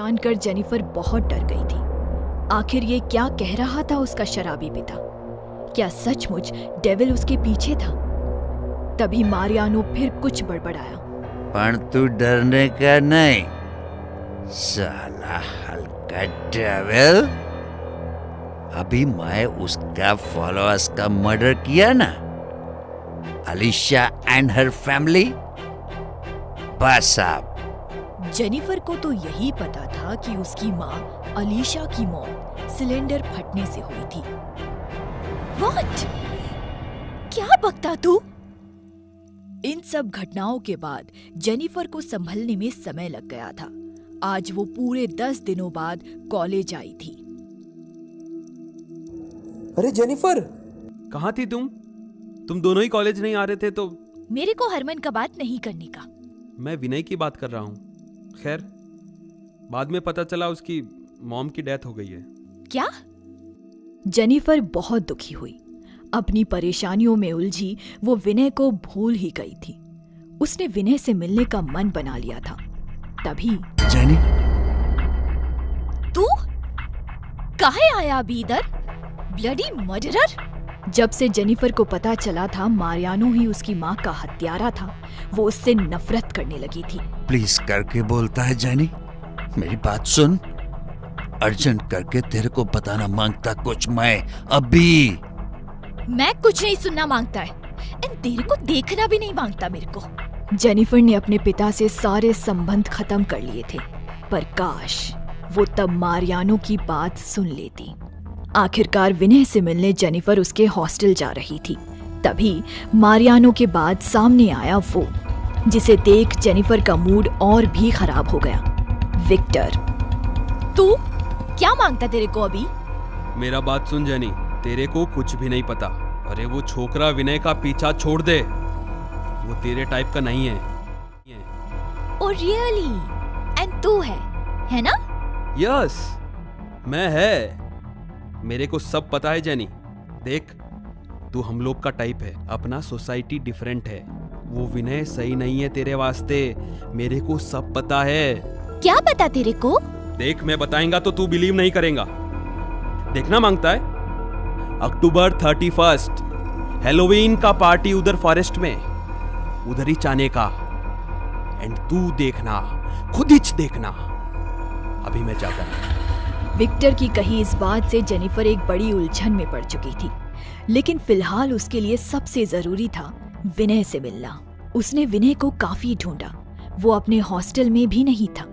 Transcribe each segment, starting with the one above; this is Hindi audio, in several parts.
जानकर जेनिफर बहुत डर गई थी। आखिर ये क्या कह रहा था उसका शराबी पिता? क्या सचमुच डेविल उसके पीछे था? तभी मारियानो फिर कुछ बड़बड़ाया। पर तू डरने का नहीं, साला हल्का डेविल। अभी मैं उसका फॉलोअर्स का मर्डर किया ना, अलीशा एंड हर फैमिली। बस अब जेनिफर को तो यही पता था कि उसकी माँ अलीशा की मौत सिलेंडर फटने से हुई थी। व्हाट? क्या बकता तू? इन सब घटनाओं के बाद जेनिफर को संभलने में समय लग गया था। आज वो पूरे 10 दिनों बाद कॉलेज आई थी। अरे जेनिफर, कहाँ थी तुम? तुम दोनों ही कॉलेज नहीं आ रहे थे तो? मेरे को हरमन का बात नहीं करने का। मैं विनय की बात कर रहा हूँ। खैर, बाद में पता चला उसकी मॉम की डेथ हो गई है। क्या? जेनिफर बहुत दुखी हुई। अपनी परेशानियों में उलझी वो विनय को भूल ही गई थी। उसने विनय से मिलने का मन बना लिया था। तभी जेनी, तू काहे आया अभी इधर? Bloody murderer! जब से जेनिफर को पता चला था मारियानो ही उसकी माँ का हत्यारा था, वो उससे नफरत करने लगी थी। प्लीज करके बोलता है जेनी, मेरी बात सुन। अर्जेंट करके तेरे को बताना मांगता कुछ मैं अभी। मैं कुछ नहीं सुनना मांगता है, एंड तेरे को देखना भी नहीं मांगता मेरे को। जेनिफर ने अपने पिता से सारे संबंध खत्म कर लिए थे, पर काश वो तब मारियानो की बात सुन लेती। आखिरकार विनय से मिलने जेनिफर उसके हॉस्टल जा रही थी। तभी मारियानो के बाद सामने आया वो, जिसे देख जेनिफर का मूड और भी खराब हो गया। विक्टर, तू क्या मांगता तेरे को अभी? मेरा बात सुन जेनी, तेरे को कुछ भी नहीं पता। अरे वो छोकरा विनय का पीछा छोड़ दे, वो तेरे टाइप का नहीं है। Oh really? एंड तू है ना? यस, मैं है। मेरे को सब पता है जेनी। देख, तू हम लोग का टाइप है, अपना सोसाइटी डिफरेंट है। वो विनय सही नहीं है तेरे वास्ते, मेरे को सब पता है। क्या पता तेरे को? देख, मैं बताएंगा तो तू बिलीव नहीं करेगा। देखना मांगता है, अक्टूबर 31 हैलोवीन का पार्टी उधर फॉरेस्ट में, उधर ही जाने का। एंड तू देखना, खुद ही देखना। अभी मैं जाता हूं। विक्टर की कही इस बात से जेनिफर एक बड़ी उलझन में पड़ चुकी थी, लेकिन फिलहाल उसके लिए सबसे जरूरी था विनय से मिलना। उसने विनय को काफी ढूंढा, वो अपने हॉस्टल में भी नहीं था।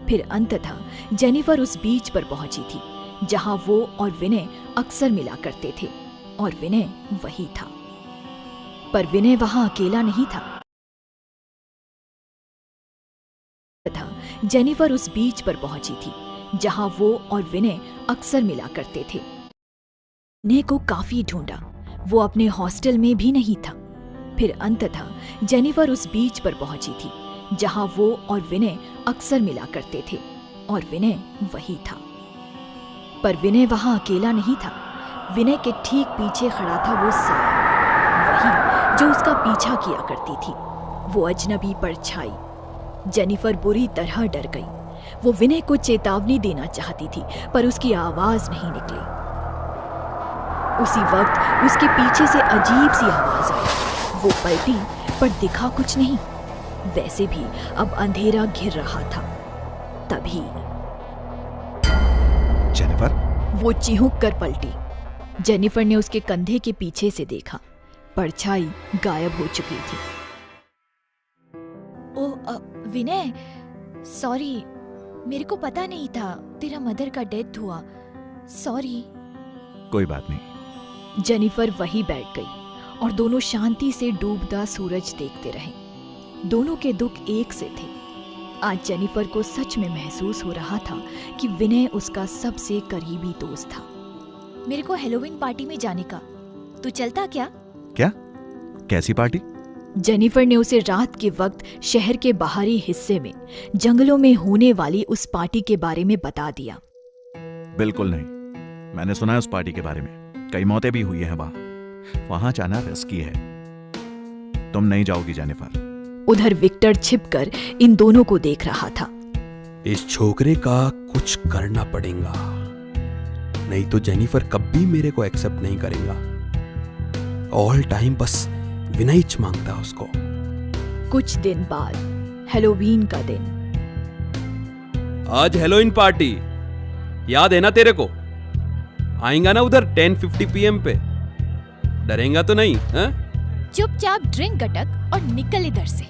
फिर अंततः जेनिफर उस बीच पर पहुंची थी जहां वो और विनय अक्सर मिला करते थे, और विनय वही था। पर विनय वहां अकेला नहीं था। जेनिफर उस बीच पर पहुंची थी जहां वो और विनय अक्सर मिला करते थे। विनय को काफी ढूंढा, वो अपने हॉस्टल में भी नहीं था। फिर अंततः जेनिफर उस बीच पर पहुंची थी जहां वो और विनय अक्सर मिला करते थे, और विनय वही था। पर विनय वहां अकेला नहीं था। विनय के ठीक पीछे खड़ा था वो साया, वही जो उसका पीछा किया करती थी, वो अजनबी परछाई। जेनिफर बुरी तरह डर गई। वो विनय को चेतावनी देना चाहती थी, पर उसकी आवाज नहीं निकली। उसी वक्त उसके पीछे से अजीब सी आवाज आई। वो पलटी, पर दिखा कुछ नहीं। वैसे भी अब अंधेरा घिर रहा था। तभी जेनिफर, वो चिहुक कर पलटी। जेनिफर ने उसके कंधे के पीछे से देखा, परछाई गायब हो चुकी थी। ओह विनय, सॉरी, मेरे को पता नहीं था तेरा मदर का डेथ हुआ। सॉरी। कोई बात नहीं। जेनिफर वहीं बैठ गई और दोनों शांति से डूबता सूरज देखते रहे। दोनों के दुख एक से थे। आज जेनिफर को सच में महसूस हो रहा था कि विनय उसका सबसे करीबी दोस्त था। मेरे को हैलोवीन पार्टी में जाने का, तू चलता क्या? क्या? कैसी पार्टी? जेनिफर ने उसे रात के वक्त शहर के बाहरी हिस्से में जंगलों में होने वाली उस पार्टी के बारे में बता दिया। बिल्कुल नहीं। मैंने सुना है उस पार्टी के बारे में, कई मौतें भी हुई हैं वहां जाना रिस्की है। तुम नहीं जाओगी जेनिफर। उधर विक्टर छिपकर इन दोनों को देख रहा था। इस छोकरे का कुछ करना पड़ेगा, नहीं तो जेनिफर कभी मेरे को एक्सेप्ट नहीं करेगा। ऑल टाइम बस विनय मांगता है उसको। कुछ दिन बाद हेलोवीन का दिन। आज हेलोइन पार्टी, याद है ना तेरे को? आएगा ना उधर 10:50 PM पे? डरेगा तो नहीं? हैं? चुपचाप ड्रिंक गटक और निकल इधर से।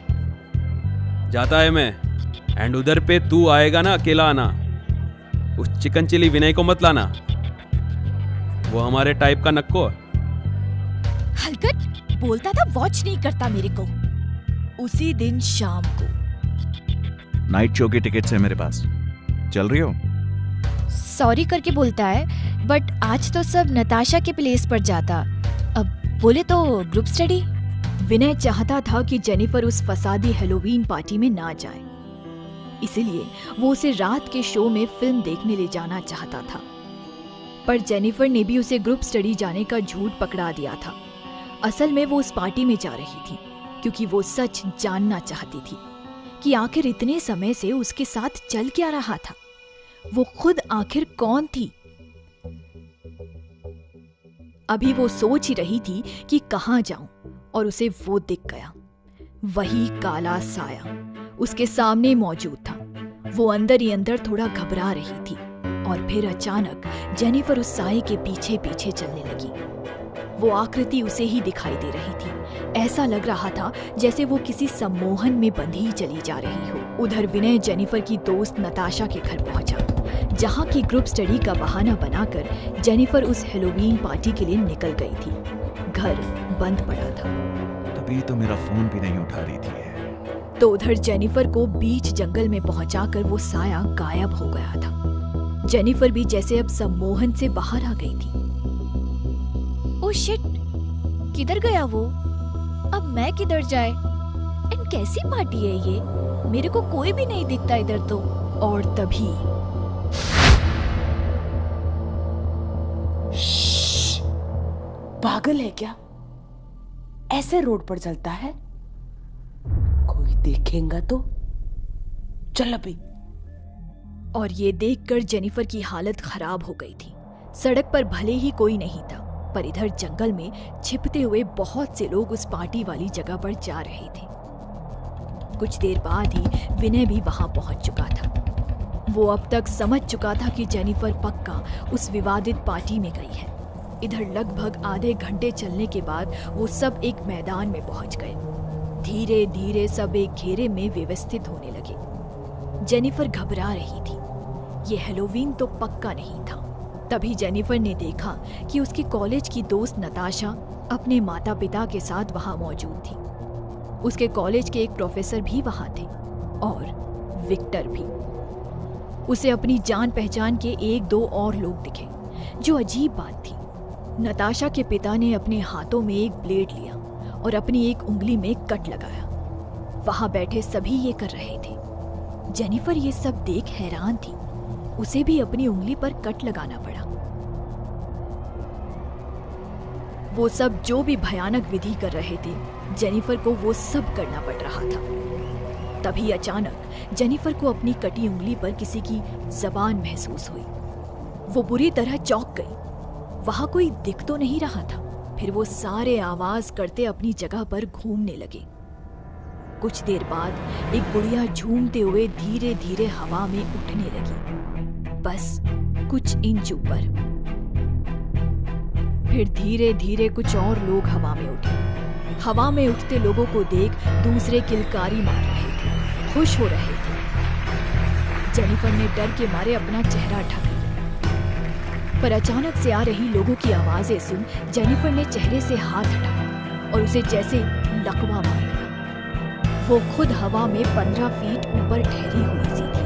जाता है मैं। एंड उधर पे तू आएगा ना, अकेला आना। उस चिकन चिली विनय को मत लाना, वो हमारे टाइप का नक्को है। हलकट बोलता था वॉच नहीं करता मेरे को। उसी दिन शाम को नाइट शो की टिकट्स है मेरे पास, चल रही हो? सॉरी करके बोलता है, बट आज तो सब नताशा के प्लेस पर जाता। अब बोले तो ग्रुप स्टडी। विनय चाहता था कि जेनिफर उस फसादी हेलोवीन पार्टी में ना जाए, इसीलिए वो उसे रात के शो में फिल्म देखने ले जाना चाहता था। पर जेनिफर ने भी उसे ग्रुप स्टडी जाने का झूठ पकड़ा दिया था। असल में वो उस पार्टी में जा रही थी क्योंकि वो सच जानना चाहती थी कि आखिर इतने समय से उसके साथ चल क्या रहा था। वो खुद आखिर कौन थी? अभी वो सोच ही रही थी कि कहां जाऊं और उसे वो दिख गया, वही काला साया उसके सामने मौजूद था। वो अंदर ही अंदर थोड़ा घबरा रही थी और फिर अचानक जेनिफर उस साये के पीछे पीछे चलने लगी। वो आकृति उसे ही दिखाई दे रही थी। ऐसा लग रहा था जैसे वो किसी सम्मोहन में बंधी चली जा रही हो। उधर विनय जेनिफर की दोस्त नताशा के घर पहुंचा, जहां की ग्रुप स्टडी का बहाना बनाकर जेनिफर उस हेलोवीन पार्टी के लिए निकल गई थी। घर बंद पड़ा था। तभी तो मेरा फोन भी नहीं उठा रही थी। तो उधर जेनिफर को बीच जंगल में पहुंचाकर वो साया गायब हो गया था। जेनिफर भी जैसे अब सम्मोहन से बाहर आ गई थी। ओ शिट, किधर गया वो? अब मैं किधर जाए? एंड कैसी पार्टी है ये? मेरे को कोई भी नहीं दिखता इधर तो। और तभी पागल है क्या? ऐसे रोड पर चलता है? कोई देखेगा तो? चल अभी। और ये देखकर जेनिफर की हालत खराब हो गई थी। सड़क पर भले ही कोई नहीं था, पर इधर जंगल में छिपते हुए बहुत से लोग उस पार्टी वाली जगह पर जा रहे थे। कुछ देर बाद ही विनय भी वहां पहुंच चुका था। वो अब तक समझ चुका था कि जेनिफर पक्का उस विवादित पार्टी में गई है। इधर लगभग आधे घंटे चलने के बाद वो सब एक मैदान में पहुंच गए। धीरे धीरे सब एक घेरे में व्यवस्थित होने लगे। जेनिफर घबरा रही थी। ये हेलोवीन तो पक्का नहीं था। तभी जेनिफर ने देखा कि उसकी कॉलेज की दोस्त नताशा अपने माता पिता के साथ वहां मौजूद थी। उसके कॉलेज के एक प्रोफेसर भी वहां थे और विक्टर भी। उसे अपनी जान पहचान के 1-2 और लोग दिखे। जो अजीब बात थी, नताशा के पिता ने अपने हाथों में एक ब्लेड लिया और अपनी एक उंगली में कट लगाया। वहां बैठे सभी ये कर रहे थे। जेनिफर ये सब देख हैरान थी। उसे भी अपनी उंगली पर कट लगाना पड़ा। वो सब जो भी भयानक विधि कर रहे थे, जेनिफर को वो सब करना पड़ रहा था। तभी अचानक जेनिफर को अपनी कटी उंगली पर किसी की जबान महसूस हुई। वो बुरी तरह चौंक गई। वहां कोई दिख तो नहीं रहा था। फिर वो सारे आवाज करते अपनी जगह पर घूमने लगे। कुछ देर बाद एक बुढ़िया झूमते हुए धीरे धीरे हवा में उठने लगी, बस कुछ इंच ऊपर। फिर धीरे धीरे कुछ और लोग हवा में उठे। हवा में उठते लोगों को देख दूसरे किलकारी मार रहे थे, खुश हो रहे थे। जेनिफर ने डर के मारे अपना चेहरा ढक लिया, पर अचानक से आ रही लोगों की आवाजें सुन जेनिफर ने चेहरे से हाथ हटाया और उसे जैसे लकवा मार गया। वो खुद हवा में 15 फीट ऊपर ठहरी हुई सी थी।